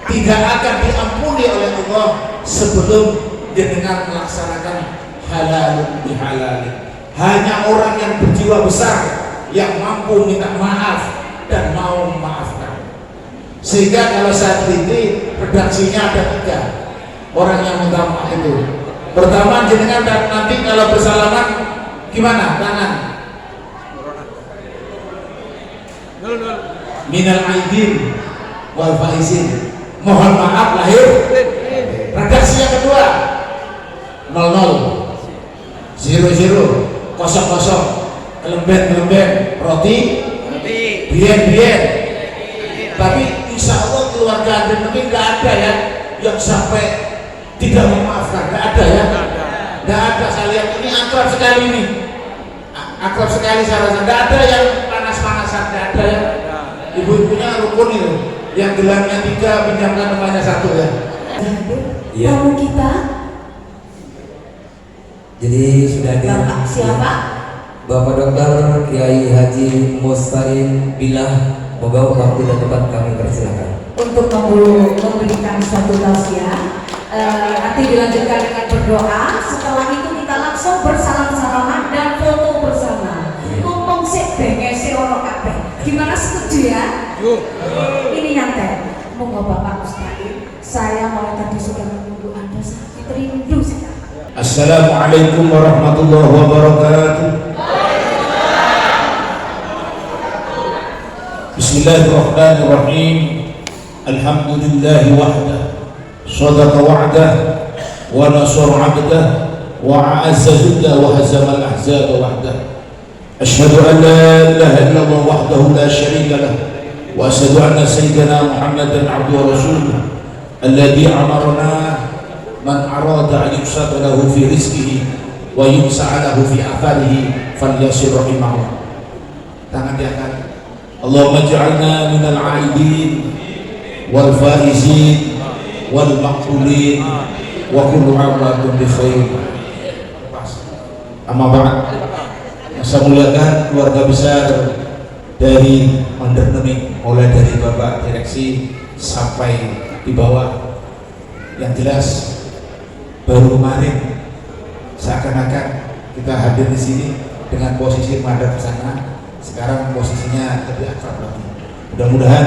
tidak akan diampuni oleh Allah sebelum dengan melaksanakan halalun bihalalin. Hanya orang yang berjiwa besar yang mampu minta maaf dan mau memaafkan. Sehingga kalau saya teliti redaksinya ada 3 orang yang minta maaf itu. Pertama, jenengan dan nanti kalau bersalaman gimana? Tangan minal aidin wal faizin, mohon maaf lahir. Redaksi yang kedua 00 00 00 kelemben roti bien. Tapi insya Allah keluarga Anda mungkin nggak ada ya yang sampai tidak memaafkan, nggak ada ya, nggak ada. Saya lihat ini akrab sekali ini, akrab sekali saya rasa. Nggak ada yang panas-panasan, nggak ada ya. Ibu-ibunya rukun itu, yang gelangnya 3 pinjamkan temannya 1 ya. Iya. Tamu kita Jadi sudah ada Bapak siapa? Bapak Dokter Kiai Haji Mustain Billah. Moga waktu dan tempat kami persilakan untuk memberikan suatu tausiah. Nanti dilanjutkan dengan berdoa. Setelah itu kita langsung bersalam-salaman dan foto bersama. Ngomong sih bengesi ono kabeh. Gimana, setuju ya? Ini nyantai. Monggo Bapak Mustain. Saya mulai tadi sudah menunggu Anda sangat rindu sekali. Assalamualaikum warahmatullahi wabarakatuh. Bismillahirrahmanirrahim. Alhamdulillahi wahdah, sadaqa wa'dah, wa nasara 'abdah, wa a'azza juddah, wa hazama al-ahzaba wahdah. Ashhadu an la ilaha illallah wahdahu la syarika lah, wa ashhadu anna sayyidana Muhammadan 'abduhu wa rasuluh alladhi amarna man arada an yusata lahu fi rizqihi wa yumsa'a lahu fi afalihi falyasir rahimahullah. Tangan diangkat. Allahumma ij'alna minal 'aidin wal faizin wal maqbulin wa kullu 'amalin bi khair. Amma ba'd. Saya muliakan keluarga besar dari Mandernemik, mulai dari Bapak Direksi sampai di bawah. Yang jelas baru kemarin seakan-akan kita hadir di sini dengan posisi madhab ke sana, sekarang posisinya lebih akrab lagi. Mudah-mudahan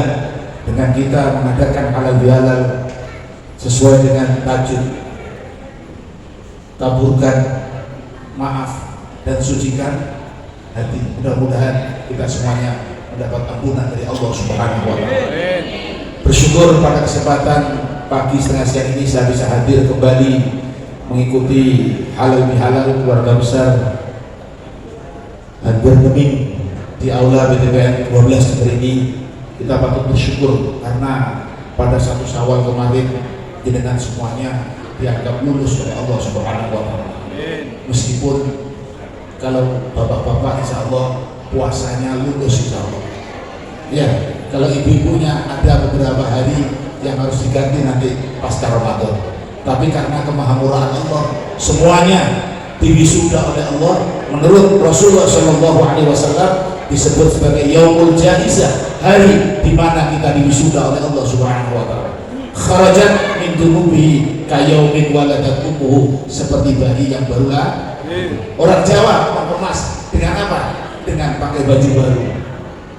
dengan kita mengadakan halal bihalal sesuai dengan tajuk taburkan maaf dan sucikan hati, mudah-mudahan kita semuanya mendapat ampunan dari Allah Subhanahu wa Ta'ala. Bersyukur pada kesempatan pagi setengah siang ini saya bisa hadir kembali mengikuti halal bihalal keluarga besar Mandernemik di aula BTPN 12 Negeri ini. Kita patut bersyukur karena pada 1 Syawal kemarin jenengan semuanya dianggap lulus oleh Allah Subhanahu wa Ta'ala. Meskipun kalau bapak-bapak insya Allah puasanya lulus insya Allah ya, kalau ibu-ibunya ada beberapa hari yang harus diganti nanti pasca Ramadan, tapi karena kemahamurahan Allah semuanya diwisuda oleh Allah. Menurut Rasulullah SAW disebut sebagai Yaumul Jaizah, hari di mana kita diwisuda oleh Allah Subhanahu wa Ta'ala. Kharajat min dunubihi kayaumin waladat ummuhu, seperti bayi yang baru lahir. Orang Jawa mengemas dengan apa? Dengan pakai baju baru,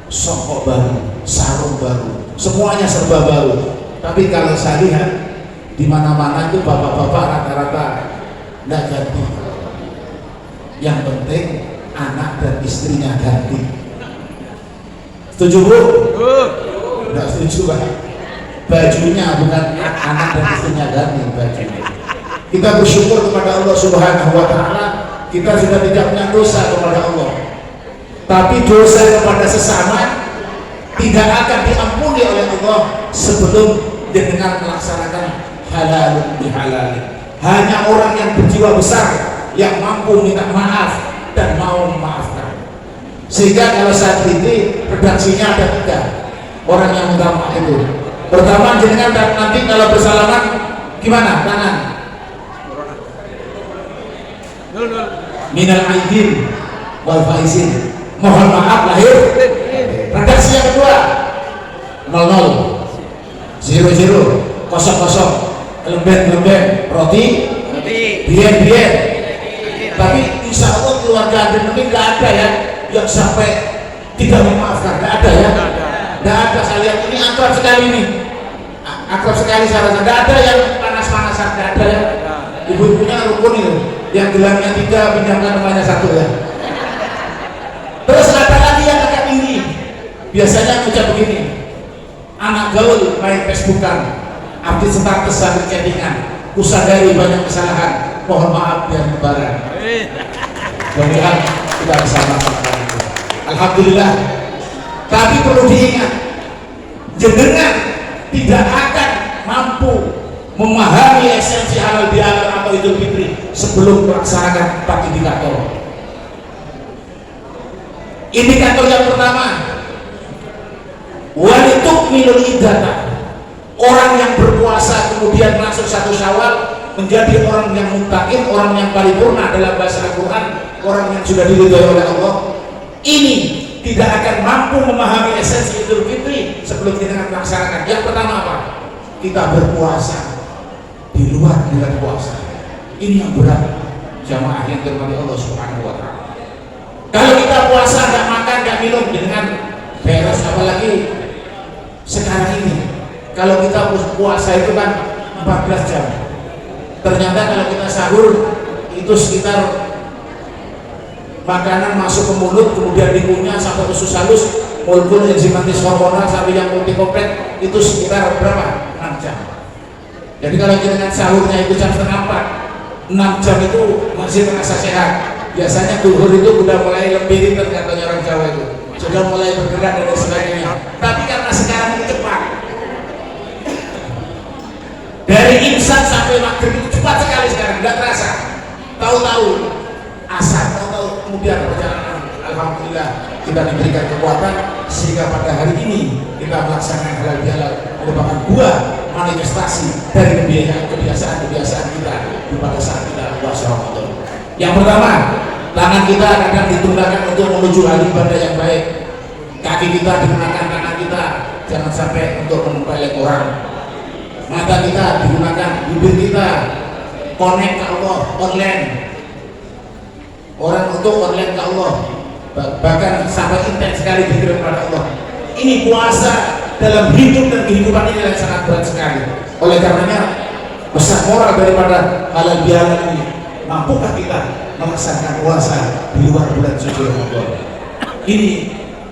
songkok baru, sarung baru, semuanya serba baru. Tapi kalau saya lihat di mana-mana itu bapak-bapak rata-rata tidak ganti. Yang penting anak dan istrinya ganti. Setuju Bu? Tidak setuju Pak? Bajunya bukan anak dan istrinya ganti, bajunya. Kita bersyukur kepada Allah Subhanahu wa Ta'ala, kita sudah tidak punya dosa kepada Allah. Tapi dosa kepada sesama tidak akan diampuni oleh Allah sebelum dengan melaksanakan halalun bihalalin. Hanya orang yang berjiwa besar yang mampu minta maaf dan mau memaafkan. Sehingga kalau saya teliti redaksinya ada 3 orang yang minta maaf itu. Pertama, jenengan dan nanti kalau bersalaman gimana? Tangan minal aidin wal faizin, mohon maaf lahir. Redaksi yang kedua 00 zero kosong lemben roti bien. Tapi insya Allah keluarga Anda ini nggak ada ya yang sampai tidak memaafkan, nggak ada ya, nggak ada. Saya lihat ini akrab sekali nih, akrab sekali saya rasa. Nggak ada yang panas-panasan, nggak ada ya. Ibu-ibunya rukun itu, yang gelangnya 3 pinjamkan rumahnya 1 ya. Terus ada lagi yang agak tinggi, biasanya ucap begini, anak gaul main Facebookan, update status sambil chattingan, kusadari banyak kesalahan, mohon maaf dan lebaran. Mudah-mudahan kita bisa melakukan itu. Alhamdulillah. Tapi perlu diingat, jenengan tidak akan mampu memahami esensi halal bihalal atau Idul Fitri sebelum melaksanakan 4 indikator. Indikator yang pertama, walitukmilul iddata. Orang yang berpuasa kemudian masuk 1 Syawal menjadi orang yang muttaqin, orang yang paripurna dalam bahasa Al-Quran, orang yang sudah diridhoi oleh Allah. Ini tidak akan mampu memahami esensi Idul Fitri sebelum kita melaksanakan. Yang pertama apa? Kita berpuasa di luar bulan puasa. Ini yang berat, jamaah yang dirahmati Allah Subhanahu wa Ta'ala. Kalau kita puasa nggak makan nggak minum dengan beres, apalagi sekarang ini. Kalau kita puasa itu kan 14 jam. Ternyata kalau kita sahur itu sekitar makanan masuk ke mulut, kemudian dikunyah sampai usus halus, molekul enzimatis hormonal sampai yang multikompleks itu sekitar berapa? 6 jam. Jadi kalau kita dengan sahurnya itu jam setengah 4, 6 jam itu masih terasa sehat. Biasanya duhur itu udah mulai lebih ringan, katanya orang Jawa itu sudah mulai bergerak dan sebagainya. Tapi karena sekarang ini cepat, dari imsak sampai maghrib itu cepat sekali sekarang, nggak terasa. Tahu-tahu asar, tahu-tahu kemudian perjalanan. Alhamdulillah kita diberikan kekuatan sehingga pada hari ini kita melaksanakan halal bihalal merupakan buah manifestasi dari kebiasaan-kebiasaan kita pada saat kita puasa Ramadan. Yang pertama, tangan kita kadang digunakan untuk menuju hal ibadah yang baik. Kaki kita digunakan, tangan kita jangan sampai untuk menempeleng orang. Mata kita digunakan, bibir kita connect ke Allah, online. Orang untuk online ke Allah, bahkan sampai intens sekali dikirim kepada Allah. Ini puasa dalam hidup dan kehidupan ini yang sangat berat sekali. Oleh karenanya besar moral daripada halal bihalal ini. Mampukah kita melaksanakan puasa di luar bulan suci Ramadan? Ini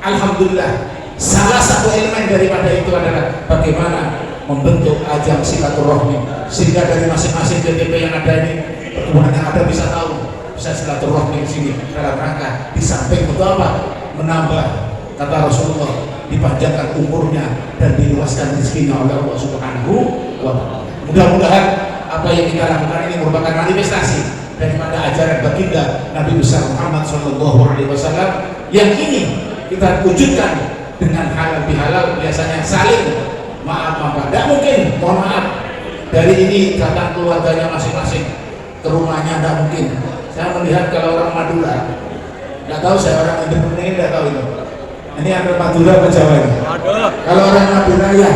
alhamdulillah salah satu elemen daripada itu adalah bagaimana membentuk ajang silaturahmi sehingga dari masing-masing DTP yang ada ini, pertemuan yang ada bisa tahu, bisa silaturahmi di sini dalam rangka di samping untuk apa? Menambah, kata Rasulullah, dipanjangkan umurnya dan diluaskan rezekinya oleh Allah Subhanahu wa Ta'ala. Mudah-mudahan apa yang kita lakukan ini merupakan manifestasi daripada ajaran baginda Nabi besar Muhammad SAW yang ini kita wujudkan dengan halal bihalal. Biasanya saling maaf-maafan, tidak mungkin mohon maaf dari ini datang keluarganya masing-masing ke rumahnya, tidak mungkin. Saya melihat kalau orang Madura, tidak tahu, saya orang Indonesia ini tidak tahu itu. Ini ada Madura apa Jawa ini? Kalau orang Madura ya,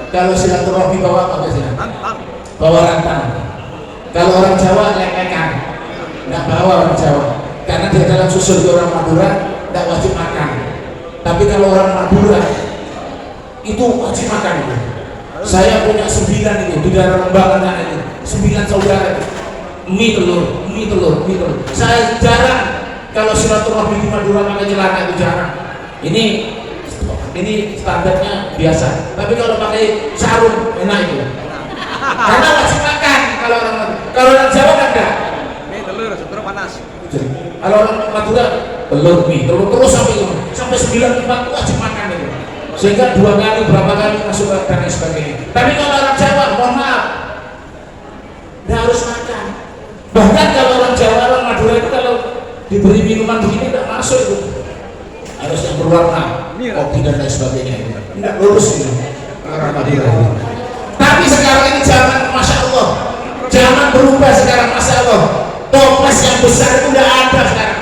kalau silaturahmi bawa apa biasanya? Bawa rantang. Kalau orang Jawa lekekan, nggak bawa orang Jawa, karena dia dalam susul orang Madura tidak wajib makan. Tapi kalau orang Madura itu wajib makan itu. Saya punya 9 itu di daerah Lembangan itu, 9 saudara itu. Mie telur. Saya jarang kalau silaturahmi di Madura pakai celana, itu jarang. Ini standarnya biasa. Tapi kalau pakai sarung enak itu. Karena wajib makan kalau orang Jawa kan enggak. Mie telur panas. Kalau orang Madura telur terus sampai 9 tempat wajib makan itu. Sehingga 2 kali berapa kali masuk ke dan sebagainya. Tapi kalau orang Jawa, mohon maaf, nggak harus makan. Bahkan kalau orang Jawa, orang Madura itu kalau diberi minuman begini nggak masuk itu. Harus yang berwarna, kopi dan lain sebagainya. Nggak lurus itu orang Madura. Tapi sekarang ini zaman, masya Allah, zaman berubah sekarang, masya Allah. Toples yang besar itu udah ada sekarang.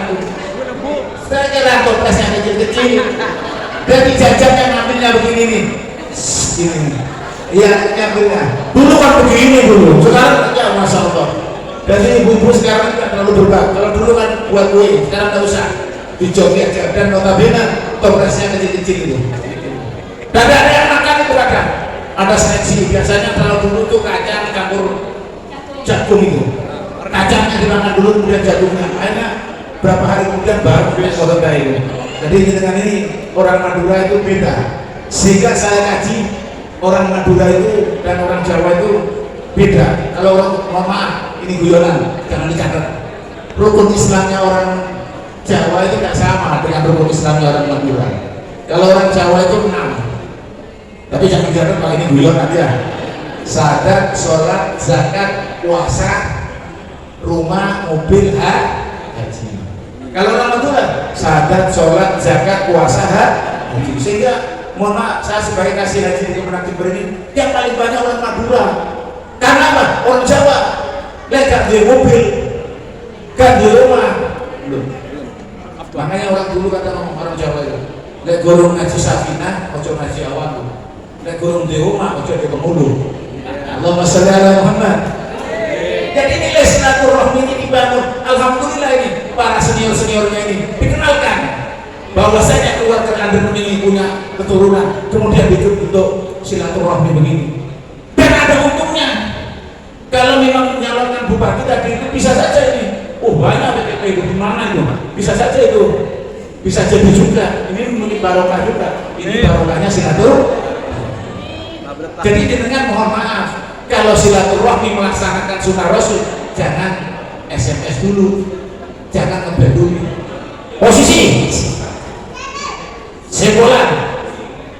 Saya kira toples yang kecil-kecil. Dan jajan yang ngambilnya begini nih, ini Iya, nyambilnya. Dulu kan begini dulu, sekarang ya masya Allah. Jadi ibu-ibu sekarang tidak terlalu berubah. Kalau dulu kan buat kue, sekarang nggak usah. Dijoki aja dan notabene topresnya kecil-kecil itu. Dan ada yang makan itu kadang. Ada seleksi, biasanya kalau dulu tuh kacang campur jagung itu. Kacangnya dimakan dulu, kemudian jagungnya. Akhirnya berapa hari kemudian baru soto itu. Jadi dengan ini orang Madura itu beda. Sehingga saya kaji orang Madura itu dan orang Jawa itu beda. Kalau orang, mohon maaf, ini guyonan, jangan dicatat. Rukun Islamnya orang Jawa itu tidak sama dengan rukun Islamnya orang Madura. Kalau orang Jawa itu 6. Tapi jangan dicatat kalau ini guyonan ya. Syahadat, sholat, zakat, puasa, rumah, mobil, haji. Kalau orang Madura, syahadat, sholat, zakat, puasa, haji. Sehingga mohon maaf, saya sebagai kasih haji di Kemenang Jember ini yang paling banyak orang Madura. Karena apa? Orang Jawa gak di mobil, gak di rumah. Makanya orang dulu kata ngomong orang Jawa itu, lek gorong ngaji safinah, ojo ngaji awan. Lek gorong di rumah, ojo di pemulu. Allahumma sholli ala Muhammad. Jadi nilai silaturahmi ini dibangun. Alhamdulillah ini para senior-seniornya ini dikenalkan bahwasanya keluarga Anda ini punya keturunan, kemudian hidup untuk silaturahmi begini. Dan ada untungnya. Kalau memang menyalurkan bupati tadi itu bisa saja ini. Oh banyak PTP itu di mana itu? Bisa saja itu. Bisa jadi juga. Ini memiliki barokah juga. Ini barokahnya silaturahmi. Jadi dengan mohon maaf, kalau silaturahmi melaksanakan sunnah Rasul, jangan SMS dulu, jangan ngebel dulu. Posisi sebolan,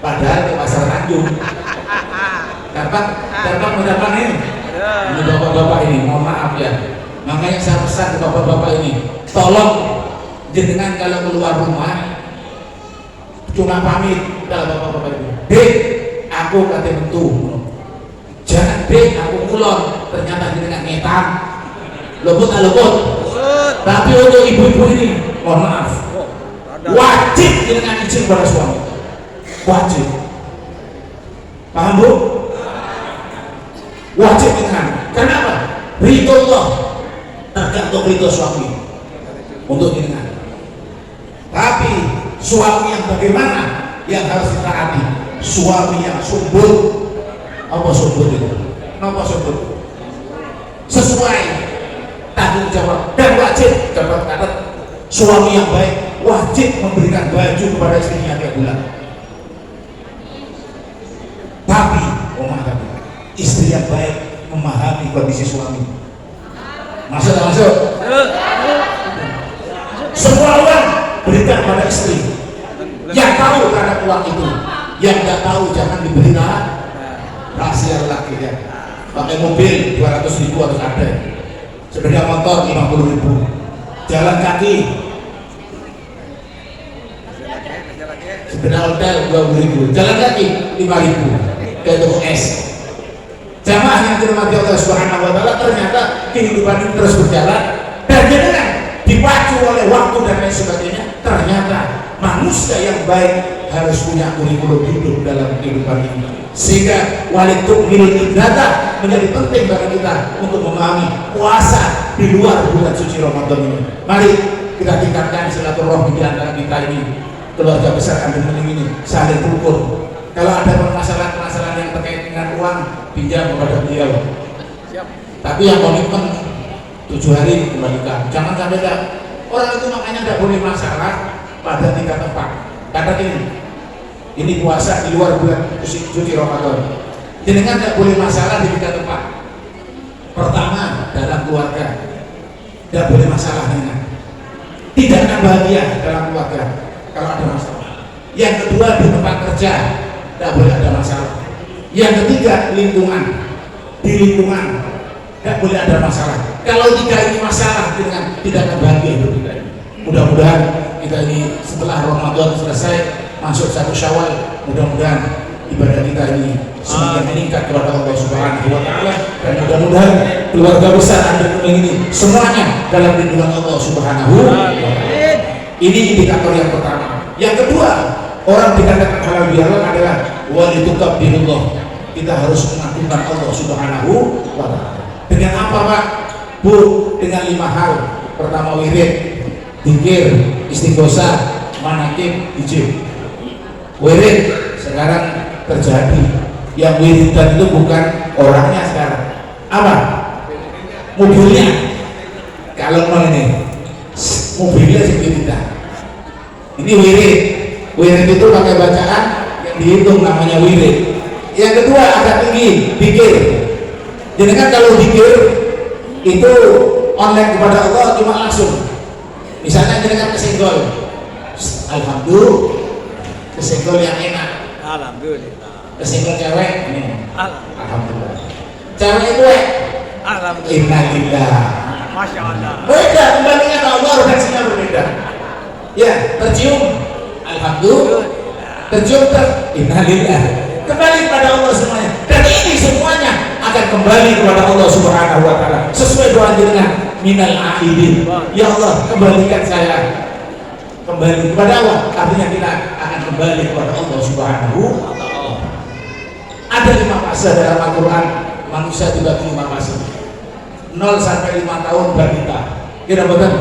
padahal ke pasar Tanjung. Gampang mendapat ini. Ini bapak-bapak ini, mohon maaf ya. Makanya saya pesan ke bapak-bapak ini, tolong jenengan kalau keluar rumah cuma pamit kalau bapak-bapak itu. Dek, aku kata tentu. Jangan dek, aku kulon. Ternyata jenengan ngetan. Luput. Tapi untuk ibu-ibu ini, mohon maaf, wajib jenengan izin pada suami. Wajib. Paham bu? Wajib jenengan. Kenapa? Ridho Allah tergantung ridho suami untuk jenengan. Tapi suami yang bagaimana yang harus ditaati? Suami yang subur. Apa subur itu? Apa subur? Sesuai tanggung jawab dan wajib dapat catat. Suami yang baik wajib memberikan baju kepada istrinya tiap bulan. Tapi istri yang baik memahami kondisi suami. Masuk. Semua uang berikan pada istri. Yang tahu terhadap uang itu, yang nggak tahu jangan diberi rahasia lelaki ya. Pakai mobil 200.000 harus ada, sepeda motor 50.000, jalan kaki, sepeda hotel 20.000, jalan kaki 5.000, kayak toko es. Jamaah yang dirahmati Allah Subhanahu wa Ta'ala, ternyata kehidupan ini terus berjalan dan jangan dipacu oleh waktu dan lain sebagainya. Ternyata manusia yang baik harus punya kurikulum hidup dalam kehidupan ini, sehingga walitukmilul ibadah menjadi penting bagi kita untuk memahami puasa di luar bulan suci Ramadan ini. Mari kita tingkatkan silaturahmi di antara kita ini, keluarga besar Ambil Mening ini saling rukun. Kalau ada permasalahan-permasalahan yang terkait dengan uang, pinjam kepada beliau. Tapi yang komitmen 7 hari dikembalikan. Jangan sampai orang itu makanya tidak boleh masalah pada 3 tempat. Kata ini puasa di luar bulan suci Ramadan. Jenengan tidak boleh masalah di 3 tempat. Pertama, dalam keluarga tidak boleh masalah dengan. Tidak akan bahagia dalam keluarga kalau ada masalah. Yang kedua, di tempat kerja tidak boleh ada masalah. Yang ketiga, lingkungan. Di lingkungan tidak boleh ada masalah. Kalau 3 ini masalah, dengan tidak akan bahagia hidup kita ini. Mudah-mudahan kita ini setelah Ramadan selesai, masuk 1 Syawal, mudah-mudahan ibadah kita ini semakin meningkat kepada Allah Subhanahu wa Ta'ala, dan mudah-mudahan keluarga besar Ambil Mening ini semuanya dalam lindungan Allah Subhanahu wa Ta'ala. Ini indikator yang pertama. Yang kedua, orang dikatakan halal bihalal adalah walitukabirullah, kita harus mengagungkan Allah Subhanahu wa Ta'ala. Dengan apa Pak? Bu, dengan 5 hal. Pertama wirid, dzikir, istighosah, manakib, ijib. Wirid sekarang terjadi. Yang wiridan itu bukan orangnya sekarang. Apa? Mobilnya. Kalau mal ini mobilnya sih wiridan. Ini wirid. Wirid itu pakai bacaan yang dihitung namanya wirid. Yang kedua agak tinggi, dzikir. Jadi kan kalau dzikir itu online kepada Allah cuma langsung. Misalnya jenengan kesenggol, alhamdulillah, kesenggol yang enak. Alhamdulillah. Kesenggol cewek, ini. Alhamdulillah. Cewek itu Alhamdulillah. innalillah. Masya Allah. Beda, kembalinya ke Allah, reaksinya berbeda. Ya, tercium, alhamdulillah. Tercium innalillah. Kembali kepada Allah semuanya. Dan ini semuanya akan kembali kepada Allah Subhanahu wa Ta'ala sesuai doa jenengan, minal aidin. Ya Allah, kembalikan saya kembali kepada Allah. Artinya kita akan kembali kepada Allah Subhanahu wa Ta'ala. Ada 5 fase dalam Al-Quran. Manusia juga 5 fase. 0 sampai 5 tahun balita. Kira betul?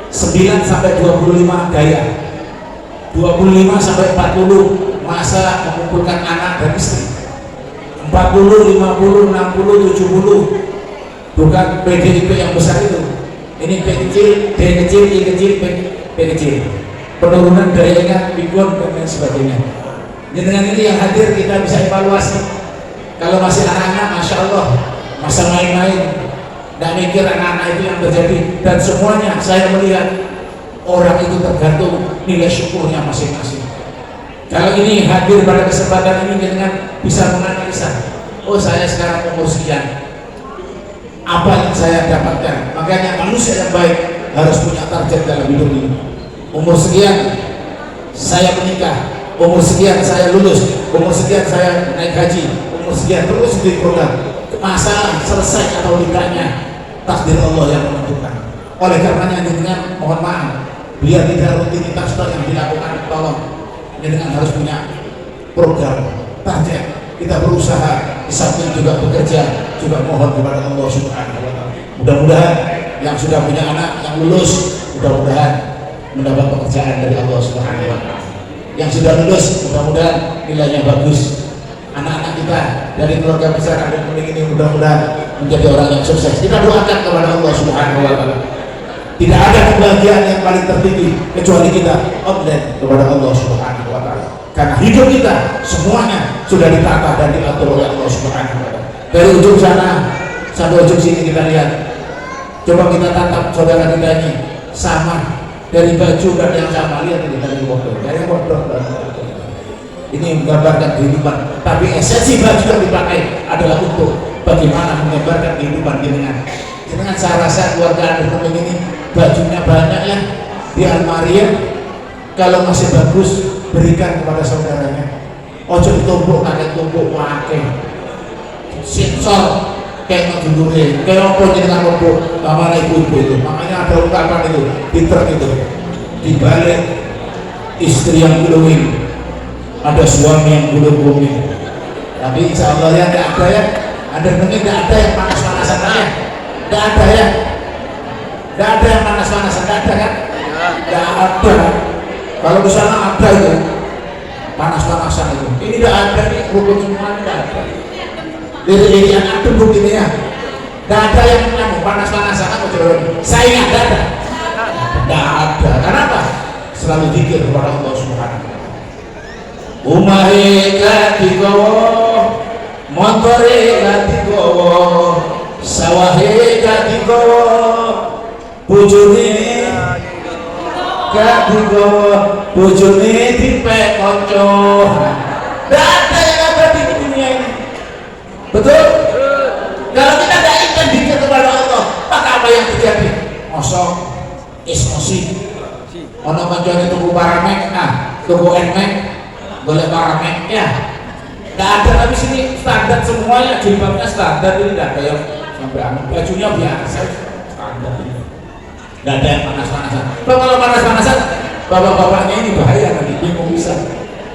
9 sampai 25 daya. 25 sampai 40 masa mengumpulkan anak dan istri. 40, 50, 60, 70. Bukan PDIP yang besar itu. Ini P kecil, D kecil, I kecil, P kecil. Penurunan daya ingat, pikun, dan lain sebagainya. Dengan ini yang hadir kita bisa evaluasi. Kalau masih anak-anak, Masya Allah, masa main-main, tidak mikir anak-anak itu yang terjadi. Dan semuanya saya melihat orang itu tergantung nilai syukurnya masing-masing. Kalau ini hadir pada kesempatan ini dengan bisa menganalisa, oh saya sekarang umur sekian, apa yang saya dapatkan. Makanya manusia yang baik harus punya target dalam hidup ini. Umur sekian saya menikah, umur sekian saya lulus, umur sekian saya naik haji, umur sekian terus di program. Masalah selesai atau tidaknya takdir Allah yang menentukan. Oleh karenanya dengan mohon maaf, biar tidak rutinitas yang dilakukan, tolong dengan harus punya program target. Kita berusaha di samping juga bekerja, juga mohon kepada Allah Subhanahu wa Ta'ala. Mudah-mudahan yang sudah punya anak yang lulus, mudah-mudahan mendapat pekerjaan dari Allah Subhanahu wa Ta'ala. Yang sudah lulus, mudah-mudahan nilainya bagus. Anak-anak kita dari keluarga besar ada ini mudah-mudahan menjadi orang yang sukses. Kita doakan kepada Allah Subhanahu wa Ta'ala. Tidak ada kebahagiaan yang paling tertinggi kecuali kita online kepada Allah Subhanahu wa Ta'ala. Karena hidup kita semuanya sudah ditata dan diatur oleh Allah Subhanahu wa Ta'ala. Dari ujung sana sampai ujung sini kita lihat. Coba kita tatap saudara kita ini sama, dari baju dan yang sama, lihat ini dari bodoh, dari bodoh. Ini menggambarkan kehidupan, tapi esensi baju yang dipakai adalah untuk bagaimana menggambarkan kehidupan dengan saya rasa keluarga Anda ini bajunya banyak ya di almari ya. Kalau masih bagus berikan kepada saudaranya. Ojo ditumpuk, kakek tumpuk pakai sensor kayak ngedulure kayak apa jenengan tumpuk sama ibu-ibu itu. Makanya ada ungkapan itu di truk itu, di balik istri yang glowing ada suami yang glowing. Tapi insya Allah ya tidak ada ya. Ada mungkin tidak ada yang panas-panasan ya. Tidak ada ya. Tidak ada yang panas-panasan, tidak ada kan? Tidak ada. Kalau di sana ada itu panas-panasan itu. Ini tidak ada nih, rukun semua tidak ada. Diri yang ada begini ya. Tidak ada yang panas-panasan apa coba? Saya tidak ada. Tidak ada. Kenapa? Selalu zikir kepada Allah Subhanahu wa Ta'ala. Umahe katigowo, motore katigowo, sawahe katigowo, bojone katigowo, bojone dipek kanca. Tidak ada yang abadi di dunia ini. Betul? Kalau kita tidak ingin zikir kepada Allah, maka apa yang terjadi? Mosok, emosi. Ono kancane tuku paramek, nah tuku enmek, boleh paramek ya. Tidak ada, tapi sini standar semuanya, jilbabnya standar, ini tidak ada yang sampai bajunya biasa standar. Tidak ada yang panas-panasan. Kalau panas-panasan, bapak-bapaknya ini bahaya nanti bingung bisa.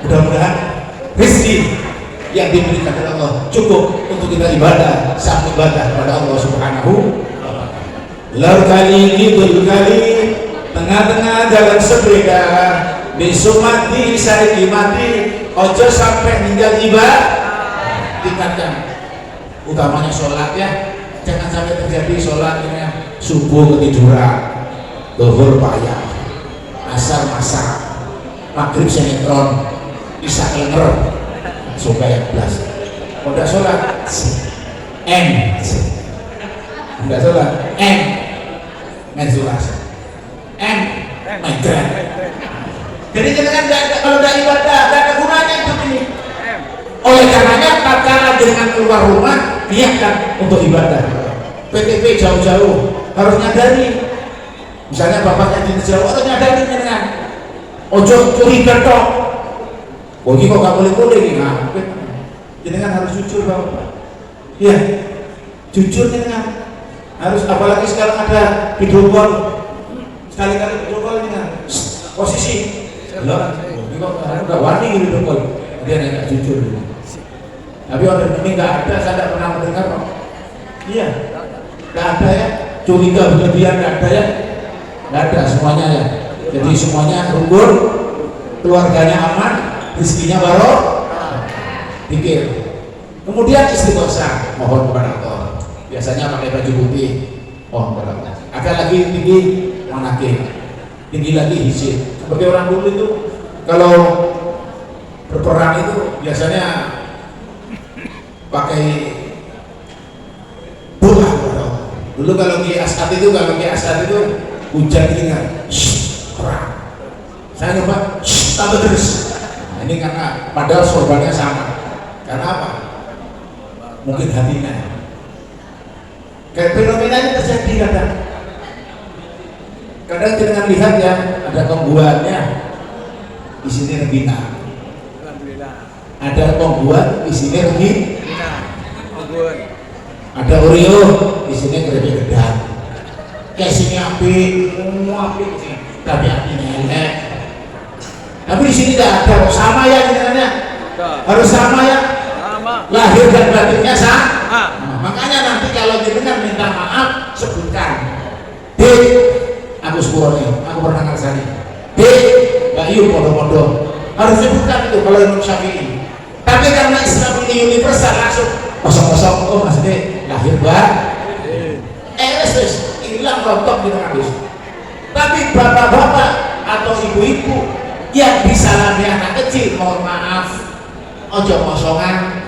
Mudah-mudahan rezeki yang diberikan oleh Allah cukup untuk kita ibadah, saat ibadah kepada Allah Subhanahu wa ta'ala. Lar kali gitu kali tengah-tengah jalan sepeda besok mati saiki mati ojo sampai ninggal ibadah. Tingkatkan utamanya sholat ya, jangan sampai terjadi sholatnya subuh ketiduran, zuhur payah, asar masak, maghrib sinetron, isya kelenger, suka yang belas. Udah sholat, udah sholat, mensulas, migrain. Jadi kita kan kalau udah ibadah, gak ada gunanya hidup ini. Oleh karenanya tatkala dengan keluar rumah niatkan untuk ibadah. PTP jauh-jauh harus nyadari. Misalnya bapaknya di jauh harus nyadari dengan ojo curiga tok. Oh ini kok gak boleh-boleh nih. Nah, jenengan harus jujur bapak. Iya, jujur jenengan. Harus apalagi sekarang ada video call. Sekali-kali video call jenengan. Posisi. Loh, ini kok enggak wani video call. Dia nggak jujur. Tapi orang ini nggak ada, saya tidak pernah mendengar kok. Iya, nggak ada ya. Curiga berlebihan nggak ada ya. Nggak ada semuanya ya. Jadi semuanya rukun, keluarganya aman, rezekinya baru. Pikir. Kemudian istighosah, mohon kepada Allah. Biasanya pakai baju putih, mohon kepada Allah. Ada lagi tinggi manakib, tinggi lagi hisib. Seperti orang dulu itu kalau berperang itu biasanya pakai doa kepada Allah. Dulu kalau Ki Asad itu hujan ringan, perang. Saya nyoba tambah terus. Nah, ini karena padahal sorbannya sama. Karena apa? Mungkin hatinya. Kayak fenomena ini terjadi kadang. Kadang dengan lihat ya ada pembuatnya di sini rebina. Ada pembuat di sini rebina. Ada Oreo di sini keripik gedang. Kayak sini api, semua api sini. Tapi apinya elek. Tapi di sini tidak ada sama ya jenengannya. Harus sama ya. Lahir dan batinnya sama. Makanya nanti kalau jenengan minta maaf sebutkan. Aku sepuroni, aku pernah ngerasani. Mbak Yu podo-podo. Harus sebutkan itu kalau Imam Syafi'i. Tapi karena Islam ini universal langsung kosong-kosong. Oh maksudnya lahir wes hilang rontok di hadis. Tapi bapak-bapak atau ibu-ibu yang disalami anak kecil, mohon maaf, ojo kosongan.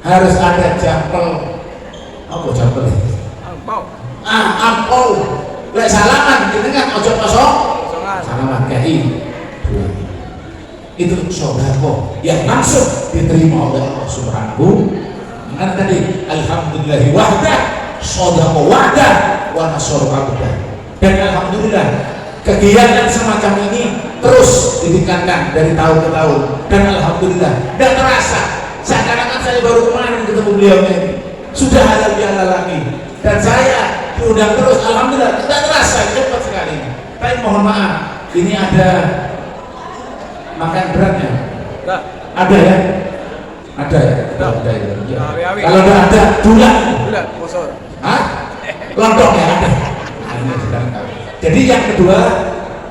Harus ada jampel. Apa jampel? Ampau. Lek salaman jenengan ojo kosong. Salaman KI. Itu sodako yang langsung diterima oleh Allah Subhanahu. Karena tadi alhamdulillahi wahdah, sodako wahdah, wa nasoro abdah. Dan alhamdulillah kegiatan semacam ini terus ditingkatkan dari tahun ke tahun. Dan alhamdulillah dan terasa seakan-akan saya baru kemarin ketemu beliau ini sudah halal bihalal lagi. Dan saya diundang terus, alhamdulillah tidak terasa cepat sekali. Tapi mohon maaf, ini ada makan beratnya. Ada ya? Ada ya? Ada ya. Kalau tidak ada, bulat. Hah? Lontong ya ada. Jadi yang kedua,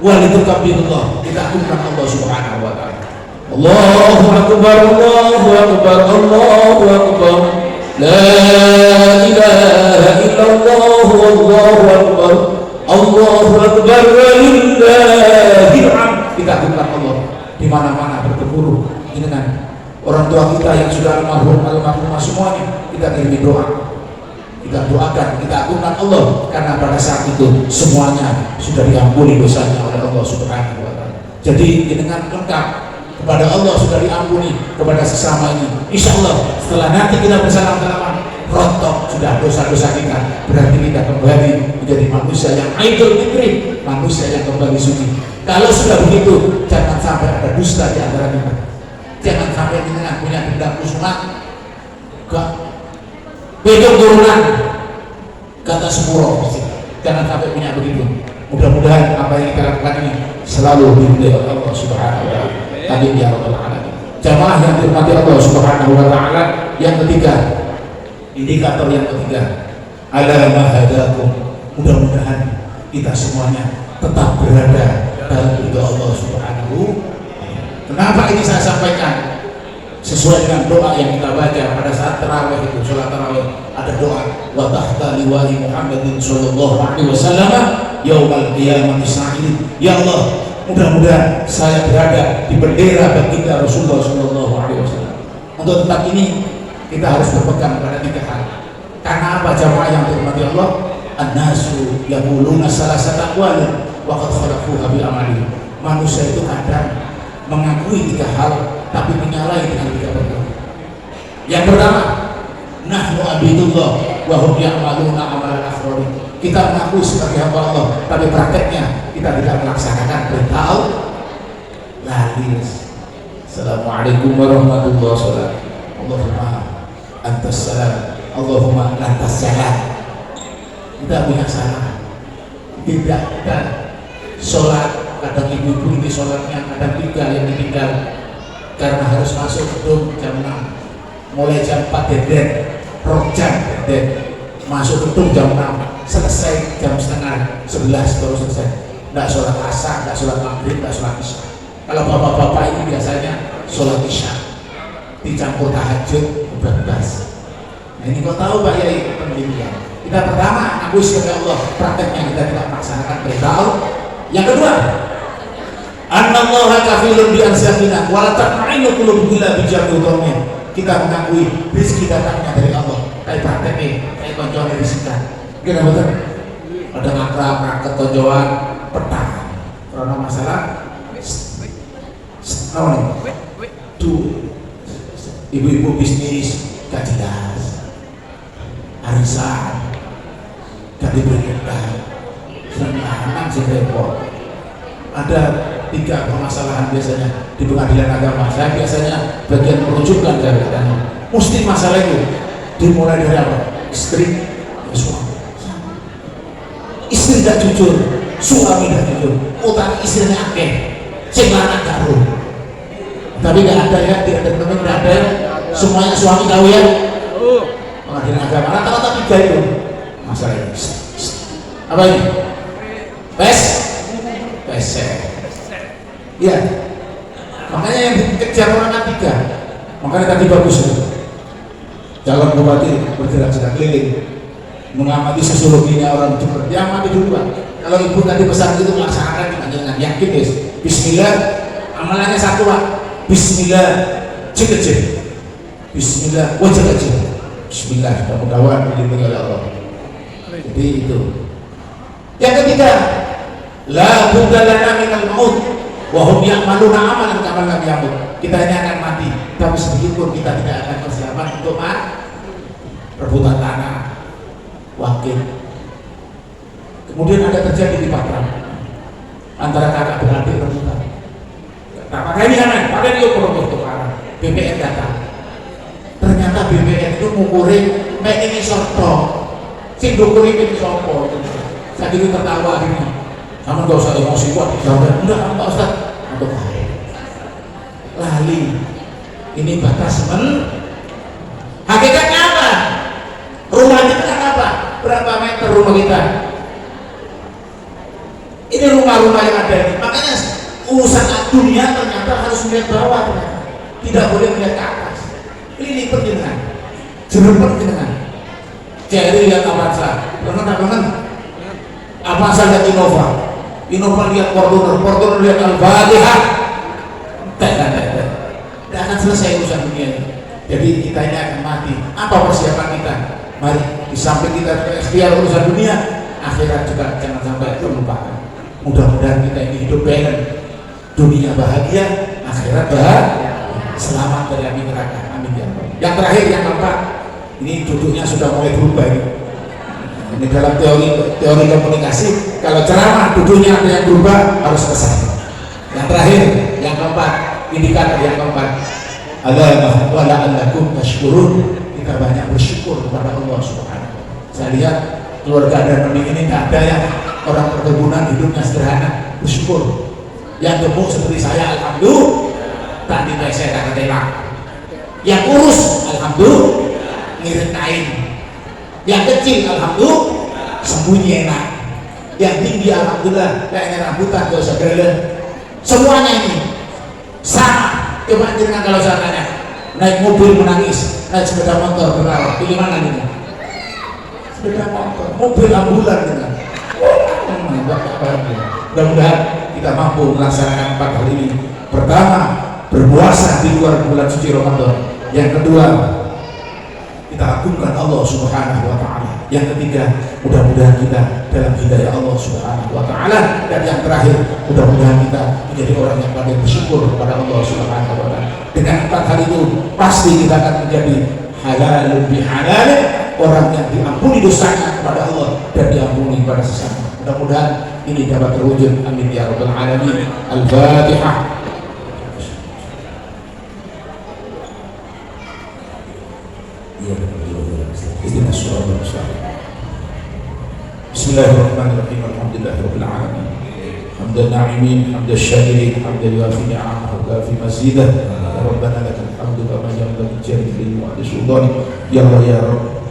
walitukabirullah, kita akungkan Allah Subhanahu wa ta'ala. Allahu akbar, Allahu akbar, Allahu akbar. La ilaha illallah, Allahu akbar. Allahu akbar walillahil hamd. Kita akungkan Allah di mana-mana bergemuruh dengan orang tua kita yang sudah almarhumah semuanya, kita kirimi doa, kita doakan, kita agungkan Allah karena pada saat itu semuanya sudah diampuni dosanya oleh Allah Subhanahu wa ta'ala. Jadi dengan lengkap kepada Allah sudah diampuni, kepada sesama ini insya Allah setelah nanti kita bersalam-salaman rontok sudah dosa-dosa kita, berarti kita kembali menjadi manusia yang aidul fitri, manusia yang kembali suci. Kalau sudah begitu, jangan sampai ada dusta di antara kita. Jangan sampai kita punya dendam kusumat. Gak beda turunan kata sepuro. Jangan sampai punya begitu. Mudah-mudahan apa yang kita lakukan ini selalu diridhai oleh Allah Subhanahu wa ta'ala. Amin ya rabbal alamin. Jamaah yang dirahmati Allah Subhanahu wa taala, yang ketiga, indikator yang ketiga, ala mahadakum, mudah-mudahan kita semuanya tetap berada dalam ridha Allah Subhanahu. Kenapa ini saya sampaikan? Sesuai dengan doa yang kita baca pada saat tarawih itu, sholat tarawih, ada doa wa tahta liwa'i Muhammadin sallallahu alaihi wasallam yaumal qiyamati sa'id. Ya Allah, mudah-mudahan saya berada di bendera baginda Rasulullah sallallahu alaihi wasallam. Untuk tetap ini kita harus berpegang pada 3 hal. Karena apa jamaah yang dirahmati Allah? An-nasu yaquluna salasata aqwalin wa qad khalaquha bi amali. Manusia itu kadang mengakui 3 hal tapi menyalahi dengan 3 perkara. Yang pertama, nahnu abidullah wa hum ya'maluna amalan akhrari. Kita mengaku sebagai hamba Allah, tapi prakteknya kita tidak melaksanakan perintah Allah. Lali. Assalamualaikum warahmatullahi wabarakatuh. Allahumma antas salam, Allahumma lantas salam. Kita punya salah. Tidak kita sholat, kadang ibu-ibu ini sholatnya kadang 3 yang ditinggal karena harus masuk gedung jam 6, mulai jam 4 deden, jam deden, masuk gedung jam 6, selesai jam setengah 11 baru selesai. Tidak sholat asar, tidak sholat maghrib, tidak sholat isya. Kalau bapak-bapak ini biasanya sholat isya dicampur tahajud, bebas. Nah ini kau tahu Pak Yai pendidikan. Kita pertama aku sebagai Allah, prakteknya kita tidak melaksanakan perintah Allah. Yang kedua, annallaha kafilun bi arzaqina wa la tatma'innu qulubukum illa bi jam'i. Kita mengakui rezeki datangnya dari Allah. Tapi prakteknya kayak koncoan rezeki. Kita betul. Ada ngakrab, ngaket koncoan petang. Karena masalah ibu-ibu bisnis gak jelas, arisan gak diberikan, senang sih repot. Ada 3 permasalahan biasanya di pengadilan agama. Saya biasanya bagian merujukan dari katanya. Mesti masalah itu dimulai dari apa? Istri, ya suami. Istri tidak jujur, suami tidak jujur. Utang istrinya akeh, sing lanang karo. Tapi nggak ada ya, tidak ada teman, nggak ada ya. Semuanya suami tahu ya. Pengadilan agama rata-rata 3 itu masalah ini. Apa ini? Pesek. Ya. Makanya yang dikejar orang kan 3. Makanya tadi bagus itu. Calon bupati bergerak keliling mengamati sosiologinya orang Jember. Dia amati duluan. Kalau ibu tadi pesan itu melaksanakan dengan yakin guys. Bismillah, amalannya 1 Pak. Bismillah, cek. Bismillah, wajah aja. Bismillah, mudah-mudahan dilindungi oleh Allah. Jadi itu. Yang ketiga, la budalana minal maut wa hum ya'maluna amalan kama lam yamut. Kita ini akan mati, tapi sedikit pun kita tidak akan persiapan untuk rebutan tanah, wakil. Kemudian ada terjadi di Patra antara kakak beradik rebutan. Nah, pakai ini kan, pakai dia untuk arah BPN datang. Ternyata BPN itu ngukurin mek ini sorto, sing ngukurin ini sopo. Saya jadi tertawa ini. Kamu gak usah emosi kuat, jawabnya enggak Pak Ustaz. Untuk lali. Ini batas hakikatnya apa? Rumah kita kan apa? Berapa meter rumah kita? Ini rumah-rumah yang ada ini. Makanya urusan dunia ternyata harus melihat bawah ternyata. Tidak boleh melihat ke atas. Ini penjenengan, jerepen jenengan. Cari lihat Avanza, banget. Avanza lihat Innova lihat Fortuner lihat Al-Fatihah. Tidak akan selesai urusan dunia ini. Jadi kita ini akan mati. Apa persiapan kita? Mari di samping kita ikhtiar urusan dunia, akhirat juga jangan sampai terlupakan. Mudah-mudahan kita ini hidup balance. Dunia bahagia, akhirat bahagia. Selamat dari api neraka. Amin ya. Yang terakhir, yang keempat, ini duduknya sudah mulai berubah ini. Ini dalam teori komunikasi, kalau ceramah duduknya ada yang berubah harus selesai. Yang terakhir, yang keempat, indikator yang keempat, adalah wala allakum tashkurun. Kita banyak bersyukur kepada Allah Subhanahu. Saya lihat keluarga dan mending ini tidak ada yang orang perkebunan hidupnya sederhana, bersyukur. Yang gemuk seperti saya, alhamdulillah. tadi saya tak ketela. Yang kurus, alhamdulillah, ngirit kain. Yang kecil, alhamdulillah, sembunyi enak. Yang tinggi, alhamdulillah, kayaknya rambutan gak usah gele. Semuanya ini sama. Coba dengan kalau saya tanya, naik mobil menangis, naik sepeda motor ketawa, pilih mana nih? Sepeda motor, mobil ambulan gitu. Mudah-mudahan kita mampu melaksanakan 4 hal ini. Pertama, berpuasa di luar bulan suci Ramadan. Yang kedua, kita agungkan Allah Subhanahu wa Ta'ala. Yang ketiga, mudah-mudahan kita dalam hidayah Allah Subhanahu wa Ta'ala. Dan yang terakhir, mudah-mudahan kita menjadi orang yang paling bersyukur kepada Allah Subhanahu wa Ta'ala. Dengan 4 hal itu, pasti kita akan menjadi halal bihalal, orang yang diampuni dosanya kepada Allah dan diampuni pada sesama. Mudah-mudahan ini dapat terwujud. Amin ya rabbal alamin. Al-Fatihah. Bismillahirrahmanirrahim. Alhamdulillahirabbil alamin. Hamdan na'imin, hamdan syakirin, hamdan yuafi ni'amahu wa kafi mazidah. Ya Rabbana lakal hamdu kama yanbaghi jalili wa sultani. Ya Allah ya Rabb,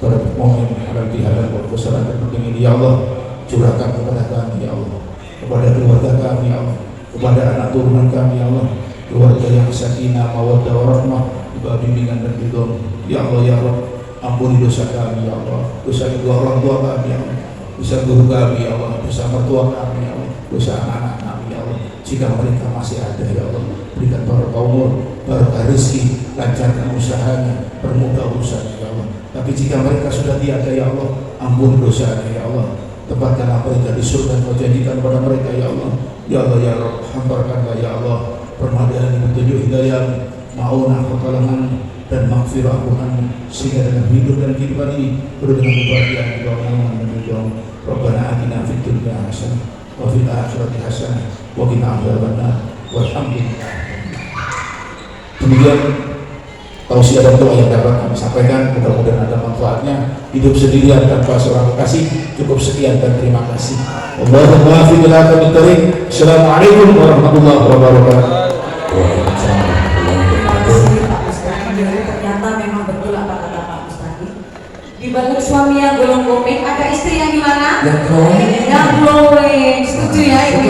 para mukmin halal bihalal wa qasara dan ini ya Allah, curahkan kepada kami ya Allah, kepada keluarga kami ya Allah, kepada anak turunan kami ya Allah, keluarga yang sakinah mawaddah warahmah, bimbingan dan ridho. Ya Allah ya Rabb, ampuni dosa kami ya Allah, dosa kedua orang tua kami ya Allah, dosa guru kami ya Allah, dosa mertua kami ya Allah, dosa anak-anak kami ya Allah. Jika mereka masih ada ya Allah, berikan barokah umur, barokah rezeki, lancarkan usahanya, permudah usahanya ya Allah. Tapi jika mereka sudah tiada ya Allah, ampun dosanya ya Allah, tempatkanlah mereka di surga, kau janjikan kepada mereka ya Allah. Ya Allah ya Rabb, hamparkanlah ya Allah permadani, petunjuk hidayah, ma'unah pertolongan dan maghfirah Tuhan, sehingga dalam hidup dan kehidupan ini penuh dengan kebahagiaan, kemenangan dan ridho. Rabbana atina fid dunya hasanah wa fil akhirati hasanah wa qina adzabannar. Walhamdulillah. Kemudian tausiah dan doa yang dapat kami sampaikan, mudah-mudahan ada manfaatnya. Hidup sendirian tanpa seorang kekasih, cukup sekian dan terima kasih. Allahumma fi ila aqwamit thariq. Assalamualaikum warahmatullahi wabarakatuh. Ternyata memang betul apa kata Pak Mustaqim. Di balik suami yang belum komik, ada istri yang gimana? Yang glowing. Yang glowing. Setuju ya Ibu?